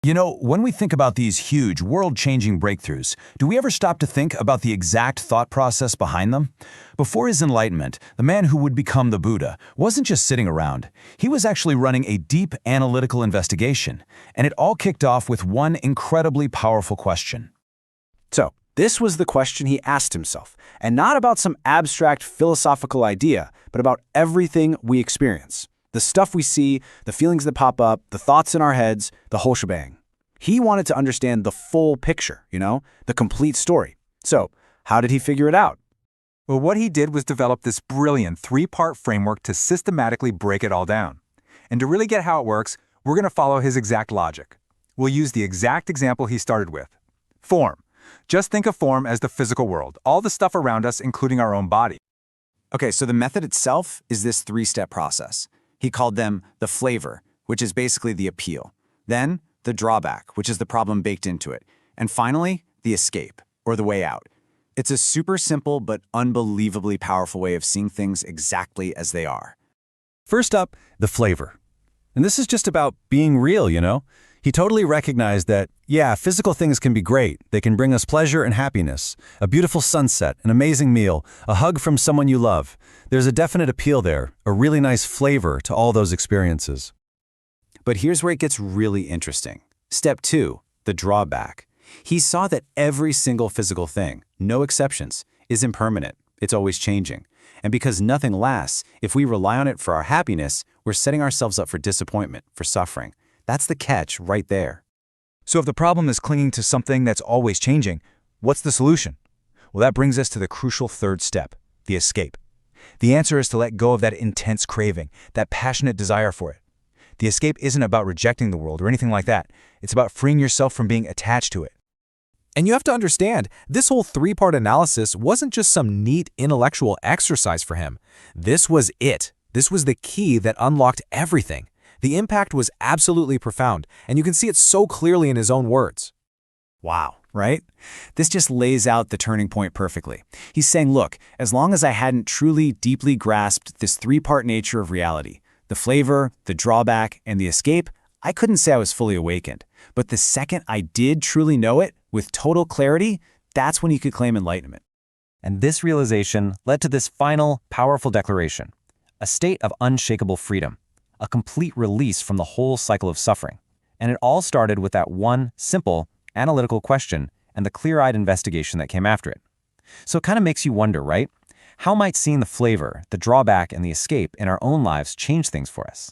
You know, when we think about these huge, world-changing breakthroughs, do we ever stop to think about the exact thought process behind them? Before his enlightenment, the man who would become the Buddha wasn't just sitting around. He was actually running a deep analytical investigation, and it all kicked off with one incredibly powerful question. So, this was the question he asked himself, and not about some abstract philosophical idea, but about everything we experience. The stuff we see, the feelings that pop up, the thoughts in our heads, the whole shebang. He wanted to understand the full picture, the complete story. So, how did he figure it out? Well, what he did was develop this brilliant three-part framework to systematically break it all down. And to really get how it works, we're going to follow his exact logic. We'll use the exact example he started with. Form. Just think of form as the physical world, all the stuff around us, including our own body. Okay, so the method itself is this three-step process. He called them the flavor, which is basically the appeal. Then, the drawback, which is the problem baked into it. And finally, the escape, or the way out. It's a super simple but unbelievably powerful way of seeing things exactly as they are. First up, the flavor. And this is just about being real. He totally recognized that, yeah, physical things can be great. They can bring us pleasure and happiness. A beautiful sunset, an amazing meal, a hug from someone you love. There's a definite appeal there, a really nice flavor to all those experiences. But here's where it gets really interesting. Step 2, the drawback. He saw that every single physical thing, no exceptions, is impermanent. It's always changing. And because nothing lasts, if we rely on it for our happiness, we're setting ourselves up for disappointment, for suffering. That's the catch right there. So if the problem is clinging to something that's always changing, what's the solution? Well, that brings us to the crucial third step, the escape. The answer is to let go of that intense craving, that passionate desire for it. The escape isn't about rejecting the world or anything like that. It's about freeing yourself from being attached to it. And you have to understand, this whole three-part analysis wasn't just some neat intellectual exercise for him. This was it. This was the key that unlocked everything. The impact was absolutely profound, and you can see it so clearly in his own words. Wow, right? This just lays out the turning point perfectly. He's saying, look, as long as I hadn't truly, deeply grasped this three-part nature of reality, the flavor, the drawback, and the escape, I couldn't say I was fully awakened. But the second I did truly know it, with total clarity, that's when you could claim enlightenment. And this realization led to this final, powerful declaration, a state of unshakable freedom, a complete release from the whole cycle of suffering. And it all started with that one simple, analytical question and the clear-eyed investigation that came after it. So it kind of makes you wonder, right? How might seeing the flavor, the drawback, and the escape in our own lives change things for us?